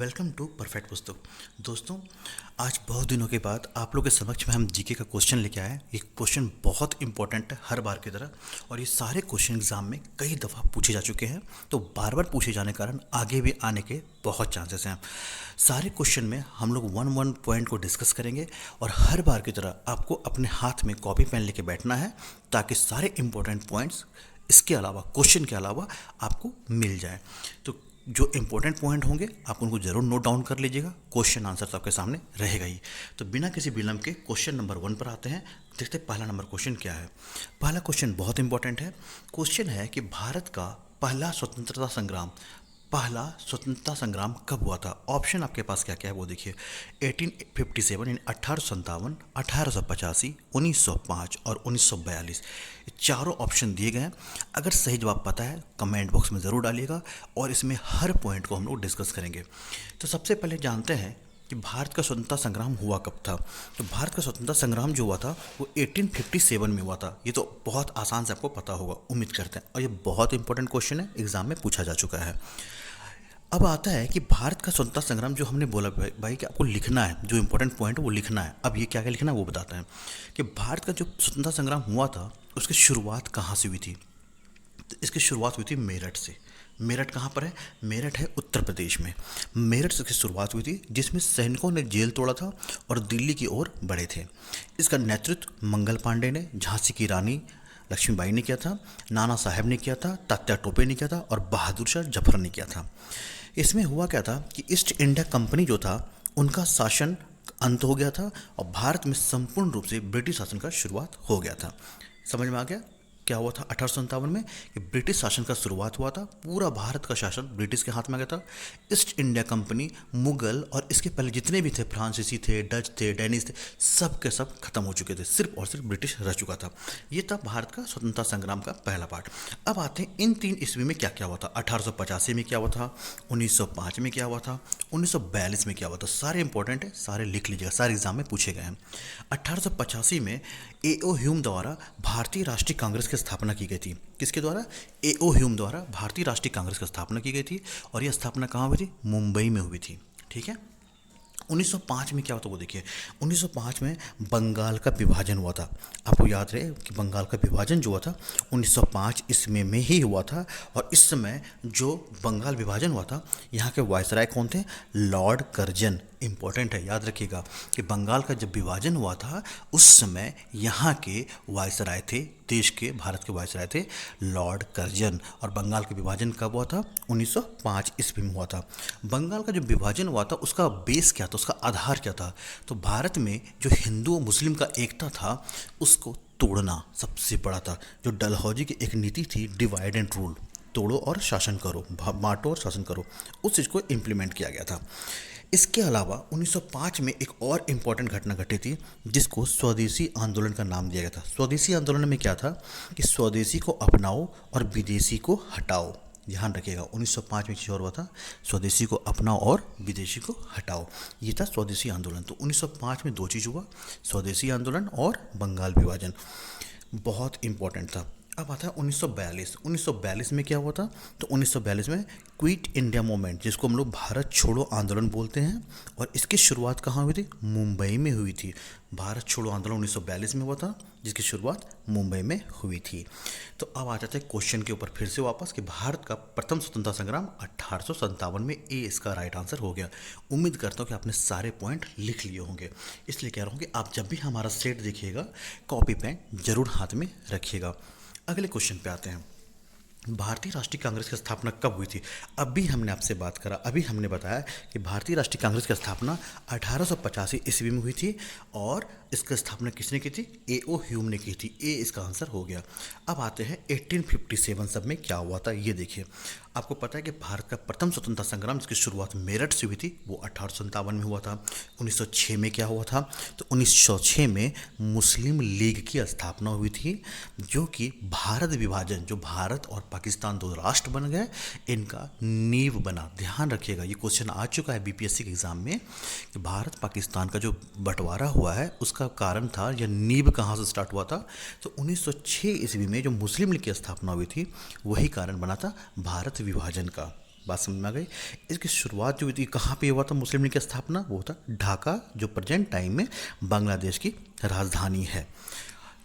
Welcome to perfect पुस्तक। दोस्तों, आज बहुत दिनों के बाद आप लोगों के समक्ष में हम जीके का क्वेश्चन लेके आए हैं। ये क्वेश्चन बहुत इंपॉर्टेंट है हर बार की तरह, और ये सारे क्वेश्चन एग्जाम में कई दफ़ा पूछे जा चुके हैं, तो बार बार पूछे जाने के कारण आगे भी आने के बहुत चांसेस हैं। सारे क्वेश्चन में हम लोग वन वन पॉइंट को डिस्कस करेंगे, और हर बार की तरह आपको अपने हाथ में कॉपी पेन लेके बैठना है, ताकि सारे इंपॉर्टेंट पॉइंट्स इसके अलावा, क्वेश्चन के अलावा, आपको मिल जाए। तो जो इंपॉर्टेंट पॉइंट होंगे आप उनको जरूर नोट डाउन कर लीजिएगा। क्वेश्चन आंसर तो आपके सामने रहेगा ही। तो बिना किसी विलंब के क्वेश्चन नंबर 1 पर आते हैं। देखते हैं पहला नंबर क्वेश्चन क्या है। पहला क्वेश्चन बहुत इंपॉर्टेंट है। क्वेश्चन है कि भारत का पहला स्वतंत्रता संग्राम कब हुआ था। ऑप्शन आपके पास क्या क्या है वो देखिए। 1857 यानी 1857, 1885, 1905 और 1942। ये चारों ऑप्शन दिए गए हैं। अगर सही जवाब पता है कमेंट बॉक्स में ज़रूर डालिएगा, और इसमें हर पॉइंट को हम लोग डिस्कस करेंगे। तो सबसे पहले जानते हैं कि भारत का स्वतंत्रता संग्राम हुआ कब था। तो भारत का स्वतंत्रता संग्राम जो हुआ था वो 1857 में हुआ था। ये तो बहुत आसान से आपको पता होगा, उम्मीद करते हैं, और ये बहुत इंपॉर्टेंट क्वेश्चन है, एग्जाम में पूछा जा चुका है। अब आता है कि भारत का स्वतंत्रता संग्राम जो हमने बोला भाई कि आपको लिखना है, जो इंपॉर्टेंट पॉइंट है वो लिखना है। अब ये क्या क्या लिखना है वो बताते हैं कि भारत का जो स्वतंत्रता संग्राम हुआ था उसकी शुरुआत कहाँ से हुई थी। तो इसकी शुरुआत हुई थी मेरठ से। मेरठ कहाँ पर है? मेरठ है उत्तर प्रदेश में। मेरठ से इसकी शुरुआत हुई थी, जिसमें सैनिकों ने जेल तोड़ा था और दिल्ली की ओर बढ़े थे। इसका नेतृत्व मंगल पांडे ने, झांसी की रानी लक्ष्मीबाई ने किया था, नाना साहब ने किया था, तात्या टोपे ने किया था, और बहादुर शाह जफर ने किया था। इसमें हुआ क्या था कि ईस्ट इंडिया कंपनी जो था उनका शासन अंत हो गया था, और भारत में संपूर्ण रूप से ब्रिटिश शासन का शुरुआत हो गया था। समझ में आ गया क्या हुआ था 1857 में? कि ब्रिटिश शासन का शुरुआत हुआ था। पूरा भारत का शासन ब्रिटिश के हाथ में आ गया था। ईस्ट इंडिया कंपनी, मुगल और इसके पहले जितने भी थे, फ्रांसीसी थे, डच थे, डेनिश थे, सब के सब खत्म हो चुके थे। सिर्फ और सिर्फ ब्रिटिश रह चुका था। ये था भारत का स्वतंत्रता संग्राम का पहला पार्ट। अब आते हैं इन 3 ईस्वी में क्या क्या हुआ था। 1885 में क्या हुआ था, 1905 में क्या हुआ था, 1942 में क्या हुआ था। सारे इंपॉर्टेंट है, सारे लिख लीजिएगा, सारे एग्जाम में पूछे गए हैं। 1885 में ए.ओ. ह्यूम द्वारा भारतीय राष्ट्रीय कांग्रेस की स्थापना की गई थी। किसके द्वारा? ए.ओ. ह्यूम द्वारा भारतीय राष्ट्रीय कांग्रेस की स्थापना की गई थी, और यह स्थापना कहाँ हुई थी? मुंबई में हुई थी। ठीक है। 1905 में क्या हुआ था वो देखिए। 1905 में बंगाल का विभाजन हुआ था। आपको याद रहे कि बंगाल का विभाजन जो हुआ था 1905 ईस्वी में ही हुआ था। और इस समय जो बंगाल विभाजन हुआ था, यहाँ के वायसराय कौन थे? Lord Curzon. इंपॉर्टेंट है, याद रखिएगा कि बंगाल का जब विभाजन हुआ था उस समय यहाँ के वायसराय थे, देश के, भारत के वायसराय थे लॉर्ड कर्जन। और बंगाल का विभाजन कब हुआ था? 1905 ईस्वी में हुआ था। बंगाल का जो विभाजन हुआ था उसका बेस क्या था, उसका आधार क्या था? तो भारत में जो हिंदू और मुस्लिम का एकता था उसको तोड़ना सबसे बड़ा था। जो डलहौजी की एक नीति थी, डिवाइड एंड रूल, तोड़ो और शासन करो, बांटो और शासन करो, उस चीज़ को इम्प्लीमेंट किया गया था। इसके अलावा 1905 में एक और इम्पॉर्टेंट घटना घटी थी, जिसको स्वदेशी आंदोलन का नाम दिया गया था। स्वदेशी आंदोलन में क्या था कि स्वदेशी को अपनाओ और विदेशी को हटाओ। ध्यान रखिएगा, 1905 में चीज़ और हुआ था, स्वदेशी को अपनाओ और विदेशी को हटाओ। ये था स्वदेशी आंदोलन। तो 1905 में 2 चीज़ हुआ, स्वदेशी आंदोलन और बंगाल विभाजन। बहुत इंपॉर्टेंट था। अब आता है 1942। 1942 में क्या हुआ था? तो 1942 में क्विट इंडिया मूवमेंट, जिसको हम लोग भारत छोड़ो आंदोलन बोलते हैं, और इसकी शुरुआत कहाँ हुई थी? मुंबई में हुई थी। भारत छोड़ो आंदोलन 1942 में हुआ था, जिसकी शुरुआत मुंबई में हुई थी। तो अब आ जाते हैं क्वेश्चन के ऊपर फिर से वापस कि भारत का प्रथम स्वतंत्रता संग्राम 1857 में। ए इसका राइट आंसर हो गया। उम्मीद करता हूँ कि आपने सारे पॉइंट लिख लिए होंगे, इसलिए कह रहा हूँ कि आप जब भी हमारा सेट देखिएगा कॉपी पेन जरूर हाथ में रखिएगा। अगले क्वेश्चन पे आते हैं। भारतीय राष्ट्रीय कांग्रेस की स्थापना कब हुई थी? अभी हमने आपसे बात करा, अभी हमने बताया कि भारतीय राष्ट्रीय कांग्रेस की स्थापना 1885 ईस्वी में हुई थी, और इसकी स्थापना किसने की थी? ए.ओ. ह्यूम ने की थी। ए इसका आंसर हो गया। अब आते हैं 1857 सब में क्या हुआ था ये देखिए। आपको पता है कि भारत का प्रथम स्वतंत्रता संग्राम जिसकी शुरुआत मेरठ से हुई थी वो 1857 में हुआ था। 1906 में क्या हुआ था? तो 1906 में मुस्लिम लीग की स्थापना हुई थी, जो कि भारत विभाजन, जो भारत और पाकिस्तान 2 राष्ट्र बन गए, इनका नींव बना। ध्यान रखिएगा, ये क्वेश्चन आ चुका है बीपीएससी के एग्जाम में कि भारत पाकिस्तान का जो बंटवारा हुआ है उसका कारण था, या नींव कहाँ से स्टार्ट हुआ था? तो 1906 ईस्वी में जो मुस्लिम लीग की स्थापना हुई थी वही कारण बना था भारत विभाजन का। बात समझ में आ गई। इसकी शुरुआत जो हुई थी कहाँ पे हुआ था मुस्लिम लीग की स्थापना, वो था ढाका, जो प्रेजेंट टाइम में बांग्लादेश की राजधानी है।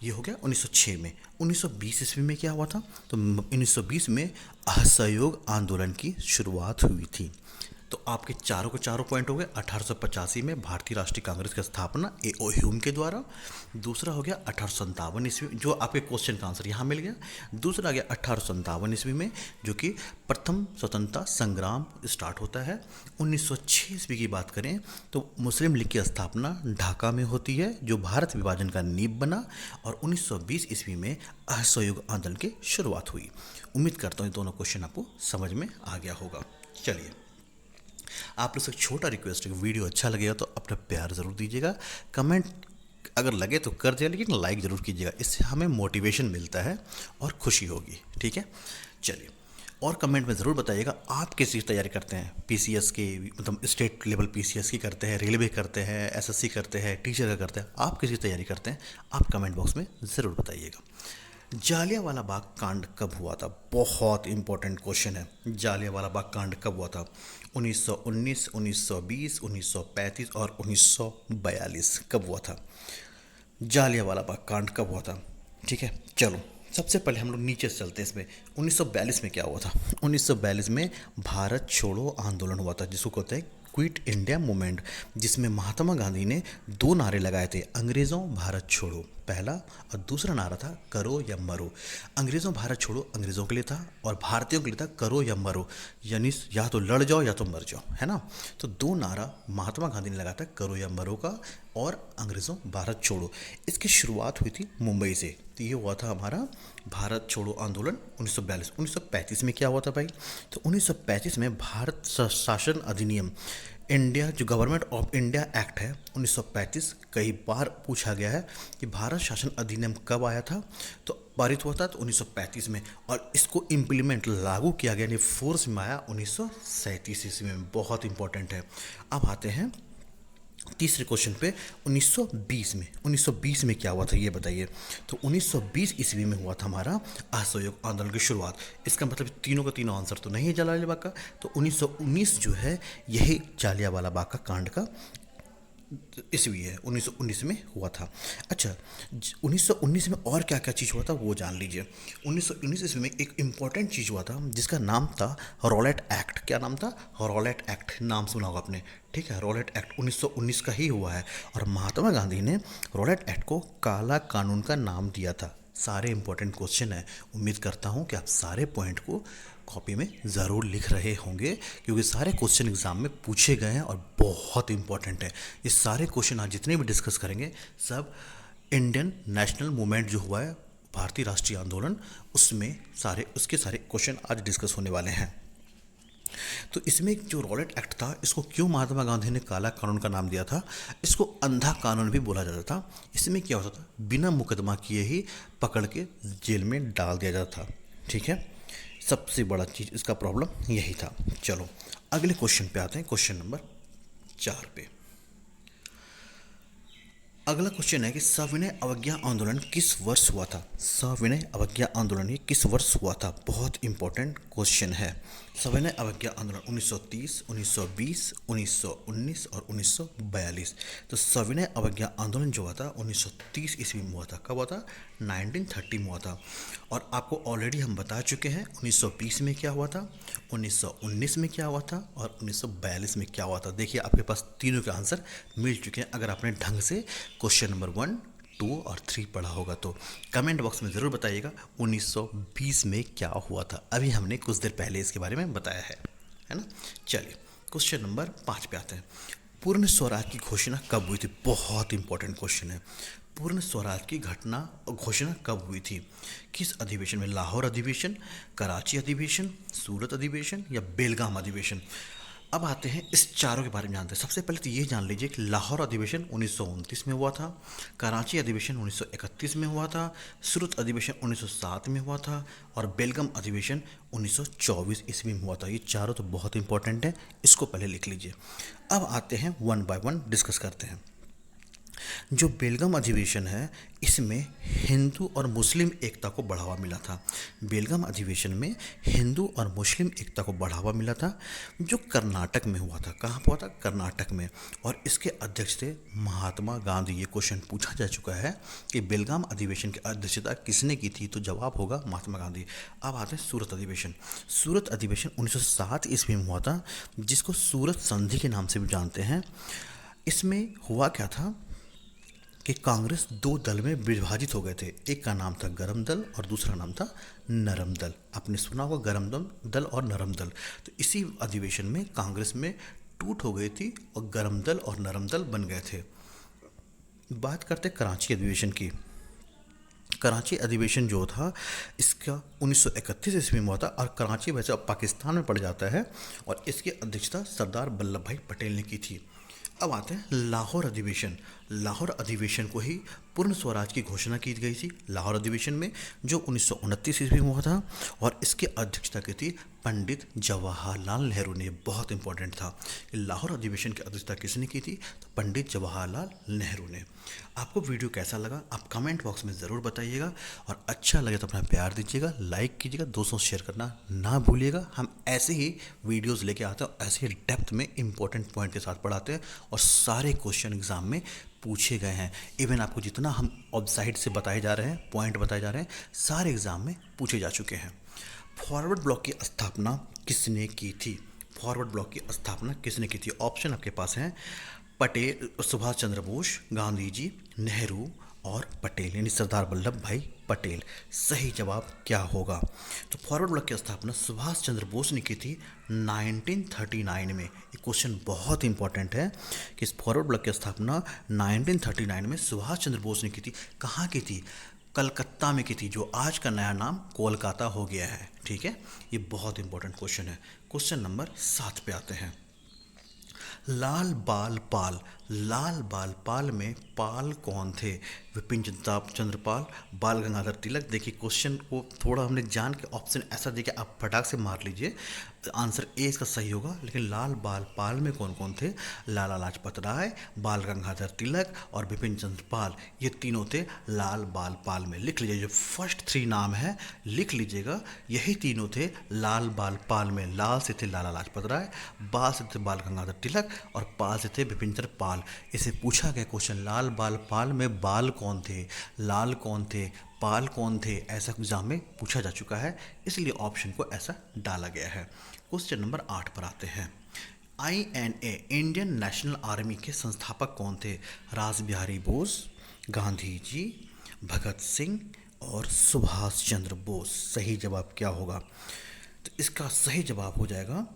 ये हो गया 1906 में। 1920 ईस्वी में क्या हुआ था, तो 1920 में असहयोग आंदोलन की शुरुआत हुई थी। तो आपके चारों के चारों पॉइंट हो गए। 1885 में भारतीय राष्ट्रीय कांग्रेस की स्थापना A.O. ह्यूम के द्वारा। दूसरा हो गया 1857 ईस्वी, जो आपके क्वेश्चन का आंसर यहाँ मिल गया। दूसरा आ गया 1857 ईस्वी में, जो कि प्रथम स्वतंत्रता संग्राम स्टार्ट होता है। 1906 ईस्वी की बात करें तो मुस्लिम लीग की स्थापना ढाका में होती है, जो भारत विभाजन का नींव बना। और 1920 ईस्वी में असहयोग आंदोलन की शुरुआत हुई। उम्मीद करता हूँ ये दोनों क्वेश्चन आपको समझ में आ गया होगा। चलिए, आप लोग से एक छोटा रिक्वेस्ट है, वीडियो अच्छा लगेगा तो अपना प्यार ज़रूर दीजिएगा। कमेंट अगर लगे तो कर दिया, लेकिन लाइक ज़रूर कीजिएगा, इससे हमें मोटिवेशन मिलता है और खुशी होगी। ठीक है, चलिए, और कमेंट में ज़रूर बताइएगा आप किस चीज़ की तैयारी करते हैं। पीसीएस की, मतलब स्टेट लेवल पीसीएस की करते हैं, रेलवे करते हैं, एसएससी करते हैं, टीचर का करते हैं, आप किस चीज़ की तैयारी करते हैं, आप कमेंट बॉक्स में ज़रूर बताइएगा। जालियांवाला बाग कांड कब हुआ था, बहुत इंपॉर्टेंट क्वेश्चन है। जालियांवाला बाग कांड कब हुआ था, 1919, 1920, 1935 और 1942 कब हुआ था। जालियांवाला बाग कांड कब हुआ था, ठीक है। चलो, सबसे पहले हम लोग नीचे से चलते हैं। इसमें 1942 में क्या हुआ था, 1942 में भारत छोड़ो आंदोलन हुआ था, जिसको कहते हैं क्विट इंडिया मूवमेंट, जिसमें महात्मा गांधी ने दो नारे लगाए थे, अंग्रेज़ों भारत छोड़ो पहला, और दूसरा नारा था करो या मरो। अंग्रेज़ों भारत छोड़ो अंग्रेज़ों के लिए था, और भारतीयों के लिए था करो या मरो, यानी या तो लड़ जाओ या तो मर जाओ, है ना। तो दो नारा महात्मा गांधी ने लगाया था, करो या मरो का, और अंग्रेज़ों भारत छोड़ो। इसकी शुरुआत हुई थी मुंबई से। तो ये हुआ था हमारा भारत छोड़ो आंदोलन 1942। 1935 में क्या हुआ था भाई, तो 1935 में भारत शासन अधिनियम, इंडिया जो गवर्नमेंट ऑफ इंडिया एक्ट है 1935, कई बार पूछा गया है कि भारत शासन अधिनियम कब आया था, तो पारित हुआ था तो 1935 में, और इसको इम्प्लीमेंट लागू किया गया, यानी फोर्स में आया 1937 ईस्वी में। बहुत इंपॉर्टेंट है। अब आते हैं तीसरे क्वेश्चन पे, 1920 में क्या हुआ था ये बताइए। तो 1920 ईस्वी में हुआ था हमारा असहयोग आंदोलन की शुरुआत। इसका मतलब तीनों का तीनों आंसर तो नहीं है जालियांवाला बाग का। तो 1919 जो है यही जालियांवाला बाग का कांड का ईस्वी है, 1919 में हुआ था। अच्छा, 1919 में और क्या क्या चीज़ हुआ था वो जान लीजिए। 1919 ईस्वी में एक इम्पॉर्टेंट चीज़ हुआ था जिसका नाम था रॉलेट एक्ट। क्या नाम था, रॉलेट एक्ट, नाम सुना होगा आपने, ठीक है। रॉलेट एक्ट 1919 का ही हुआ है, और महात्मा गांधी ने रॉलेट एक्ट को काला कानून का नाम दिया था। सारे इंपॉर्टेंट क्वेश्चन हैं। उम्मीद करता हूँ कि आप सारे पॉइंट को कॉपी में ज़रूर लिख रहे होंगे, क्योंकि सारे क्वेश्चन एग्ज़ाम में पूछे गए हैं और बहुत इंपॉर्टेंट है। ये सारे क्वेश्चन आज जितने भी डिस्कस करेंगे सब इंडियन नेशनल मूवमेंट जो हुआ है, भारतीय राष्ट्रीय आंदोलन, उसमें उसके सारे क्वेश्चन आज डिस्कस होने वाले हैं। तो इसमें जो रॉलेट एक्ट था, इसको क्यों महात्मा गांधी ने काला कानून का नाम दिया था, इसको अंधा कानून भी बोला जाता था। इसमें क्या होता था, बिना मुकदमा किए ही पकड़ के जेल में डाल दिया जाता था, ठीक है। सबसे बड़ा चीज़ इसका प्रॉब्लम यही था। चलो अगले क्वेश्चन पे आते हैं, क्वेश्चन नंबर 4 पे। अगला क्वेश्चन है कि सविनय अवज्ञा आंदोलन किस वर्ष हुआ था। सविनय अवज्ञा आंदोलन ये किस वर्ष हुआ था, बहुत इंपॉर्टेंट क्वेश्चन है। सविनय अवज्ञा आंदोलन 1930, 1920, 1919 और 1942। तो सविनय अवज्ञा आंदोलन जो हुआ था 1930 ईस्वी में हुआ था। कब हुआ था, 1930 में हुआ था। और आपको ऑलरेडी हम बता चुके हैं 1920 में क्या हुआ था, 1919 में क्या हुआ था, और 1942 में क्या हुआ था। देखिए आपके पास तीनों के आंसर मिल चुके हैं, अगर आपने ढंग से क्वेश्चन नंबर 1, 2 और 3 पढ़ा होगा तो। कमेंट बॉक्स में ज़रूर बताइएगा 1920 में क्या हुआ था। अभी हमने कुछ देर पहले इसके बारे में बताया है ना। चलिए क्वेश्चन नंबर 5 पे आते हैं। पूर्ण स्वराज की घोषणा कब हुई थी, बहुत इंपॉर्टेंट क्वेश्चन है। पूर्ण स्वराज की घोषणा कब हुई थी, किस अधिवेशन में, लाहौर अधिवेशन, कराची अधिवेशन, सूरत अधिवेशन या बेलगाम अधिवेशन। अब आते हैं इस चारों के बारे में जानते हैं। सबसे पहले तो ये जान लीजिए कि लाहौर अधिवेशन 1929 में हुआ था, कराची अधिवेशन 1931 में हुआ था, सूरत अधिवेशन 1907 में हुआ था, और बेलगाम अधिवेशन 1924 ईस्वी में हुआ था। ये चारों तो बहुत इंपॉर्टेंट हैं, इसको पहले लिख लीजिए। अब आते हैं वन बाय वन डिस्कस करते हैं। जो बेलगाम अधिवेशन है, इसमें हिंदू और मुस्लिम एकता को बढ़ावा मिला था। बेलगाम अधिवेशन में हिंदू और मुस्लिम एकता को बढ़ावा मिला था, जो कर्नाटक में हुआ था। कहाँ पर हुआ था? कर्नाटक में। और इसके अध्यक्ष थे महात्मा गांधी। ये क्वेश्चन पूछा जा चुका है कि बेलगाम अधिवेशन की अध्यक्षता किसने की थी, तो जवाब होगा महात्मा गांधी। अब आते हैं सूरत अधिवेशन। सूरत अधिवेशन 1907 ईस्वी में हुआ था, जिसको सूरत संधि के नाम से भी जानते हैं। इसमें हुआ क्या था कि कांग्रेस दो दल में विभाजित हो गए थे। एक का नाम था गरम दल और दूसरा नाम था नरम दल। आपने सुना होगा गरम दल और नरम दल। तो इसी अधिवेशन में कांग्रेस में टूट हो गई थी और गरम दल और नरम दल बन गए थे। बात करते हैं कराची अधिवेशन की। कराची अधिवेशन जो था, इसका 1931 ईस्वी में हुआ था और कराची वैसे अब पाकिस्तान में पड़ जाता है, और इसकी अध्यक्षता सरदार वल्लभ भाई पटेल ने की थी। अब आते हैं लाहौर अधिवेशन। लाहौर अधिवेशन को ही पूर्ण स्वराज की घोषणा की गई थी लाहौर अधिवेशन में, जो 1929 ईस्वी में हुआ था, और इसकी अध्यक्षता की थी पंडित जवाहरलाल नेहरू ने। बहुत इंपॉर्टेंट था कि लाहौर अधिवेशन की अध्यक्षता किसने की थी, तो पंडित जवाहरलाल नेहरू ने। आपको वीडियो कैसा लगा आप कमेंट बॉक्स में ज़रूर बताइएगा, और अच्छा लगे तो अपना प्यार दीजिएगा, लाइक कीजिएगा, दोस्तों से शेयर करना ना भूलिएगा। हम ऐसे ही वीडियोस लेके आते हैं, ऐसे ही डेप्थ में इंपॉर्टेंट पॉइंट के साथ पढ़ाते हैं, और सारे क्वेश्चन एग्जाम में पूछे गए हैं। इवन आपको जितना हम वेबसाइट से बताए जा रहे हैं, पॉइंट बताए जा रहे हैं, सारे एग्जाम में पूछे जा चुके हैं। फॉरवर्ड ब्लॉक की स्थापना किसने की थी? फॉरवर्ड ब्लॉक की स्थापना किसने की थी? ऑप्शन आपके पास हैं पटेल, सुभाष चंद्र बोस, गांधी जी, नेहरू और पटेल, यानी सरदार वल्लभ भाई पटेल। सही जवाब क्या होगा? तो फॉरवर्ड ब्लॉक की स्थापना सुभाष चंद्र बोस ने की थी 1939 में। ये क्वेश्चन बहुत इंपॉर्टेंट है कि इस फॉरवर्ड ब्लॉक की स्थापना 1939 में सुभाष चंद्र बोस ने की थी। कहाँ की थी? कलकत्ता में की थी, जो आज का नया नाम कोलकाता हो गया है। ठीक है, ये बहुत इंपॉर्टेंट क्वेश्चन है। क्वेश्चन नंबर 7 पे आते हैं। लाल बाल पाल। लाल बाल पाल में पाल कौन थे? विपिन चंद्र पाल, बाल गंगाधर तिलक। देखिए क्वेश्चन को थोड़ा हमने जान के ऑप्शन ऐसा दिया कि आप फटाक से मार लीजिए, आंसर ए इसका सही होगा। लेकिन लाल बाल पाल में कौन कौन थे? लाला लाजपत राय, बाल गंगाधर तिलक और विपिन चंद्र पाल, ये तीनों थे लाल बाल पाल में। लिख लीजिए, जो फर्स्ट 3 नाम है लिख लीजिएगा, यही तीनों थे लाल बाल पाल में। लाल से थे लाला लाजपत राय, बाल से थे बाल गंगाधर तिलक और पाल से थे विपिन चंद्र पाल। इसे पूछा गया क्वेश्चन, लाल बाल पाल में बाल कौन थे, लाल कौन थे, पाल कौन थे, ऐसा एग्जाम में पूछा जा चुका है, इसलिए ऑप्शन को ऐसा डाला गया है। क्वेश्चन नंबर 8 पर आते हैं। INA इंडियन नेशनल आर्मी के संस्थापक कौन थे? रास बिहारी बोस, गांधी जी, भगत सिंह और सुभाष चंद्र बोस। सही जवाब क्या होगा? तो इसका सही जवाब हो जाएगा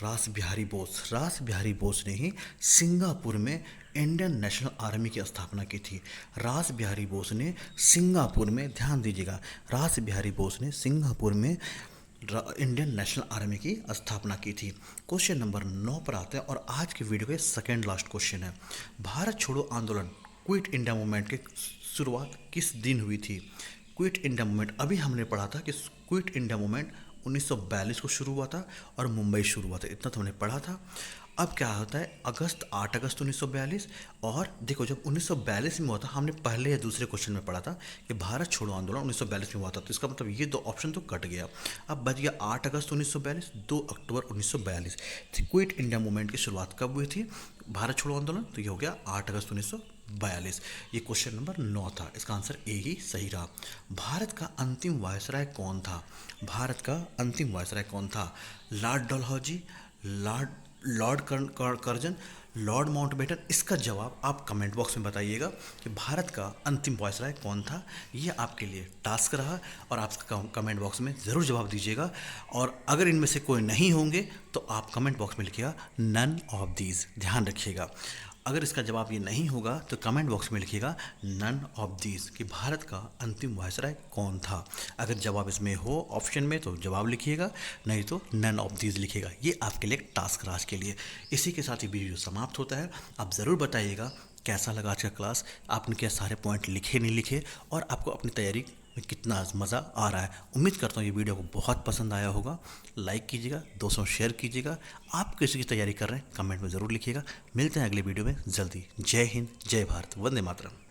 रास बिहारी बोस। रास बिहारी बोस ने ही सिंगापुर में इंडियन नेशनल आर्मी की स्थापना की थी। रास बिहारी बोस ने सिंगापुर में, ध्यान दीजिएगा, रास बिहारी बोस ने सिंगापुर में इंडियन नेशनल आर्मी की स्थापना की थी। क्वेश्चन नंबर 9 पर आते हैं, और आज के वीडियो का सेकेंड लास्ट क्वेश्चन है। भारत छोड़ो आंदोलन, क्विट इंडिया मूवमेंट की शुरुआत किस दिन हुई थी? क्विट इंडिया मूवमेंट, अभी हमने पढ़ा था कि क्विट इंडिया मूवमेंट 1942 को शुरू हुआ था और मुंबई शुरू हुआ था, इतना तो हमने पढ़ा था। अब क्या होता है, 8 अगस्त 1942, और देखो जब 1942 में हुआ था, हमने पहले या दूसरे क्वेश्चन में पढ़ा था कि भारत छोड़ो आंदोलन 1942 में हुआ था, तो इसका मतलब ये 2 ऑप्शन तो कट गया। अब बच गया 8 अगस्त 1942, 2 अक्टूबर 1942। क्विट इंडिया मूवमेंट की शुरुआत कब हुई थी, भारत छोड़ो आंदोलन? तो ये हो गया 8 अगस्त 1942। ये क्वेश्चन नंबर 9 था, इसका आंसर ए ही सही रहा। भारत का अंतिम वायसराय कौन था? भारत का अंतिम वायसराय कौन था? Lord Dalhousie, Lord Curzon, Lord Mountbatten. इसका जवाब आप कमेंट बॉक्स में बताइएगा कि भारत का अंतिम वायसराय कौन था। ये आपके लिए टास्क रहा, और आप कमेंट बॉक्स में ज़रूर जवाब दीजिएगा। और अगर इनमें से कोई नहीं होंगे तो आप कमेंट बॉक्स में लिखिएगा नन ऑफ दीज। ध्यान रखिएगा, अगर इसका जवाब ये नहीं होगा तो कमेंट बॉक्स में लिखिएगा नन ऑफ दीज, कि भारत का अंतिम वायसराय कौन था। अगर जवाब इसमें हो ऑप्शन में तो जवाब लिखिएगा, नहीं तो नन ऑफ दीज लिखिएगा। ये आपके लिए टास्क राज के लिए। इसी के साथ ही वीडियो समाप्त होता है। आप ज़रूर बताइएगा कैसा लगा आज का क्लास, आपने क्या सारे पॉइंट लिखे नहीं लिखे, और आपको अपनी तैयारी में कितना मज़ा आ रहा है। उम्मीद करता हूँ ये वीडियो को बहुत पसंद आया होगा। लाइक कीजिएगा, दोस्तों शेयर कीजिएगा। आप किसी की तैयारी कर रहे हैं कमेंट में ज़रूर लिखिएगा। मिलते हैं अगले वीडियो में जल्दी। जय हिंद, जय भारत, वंदे मातरम।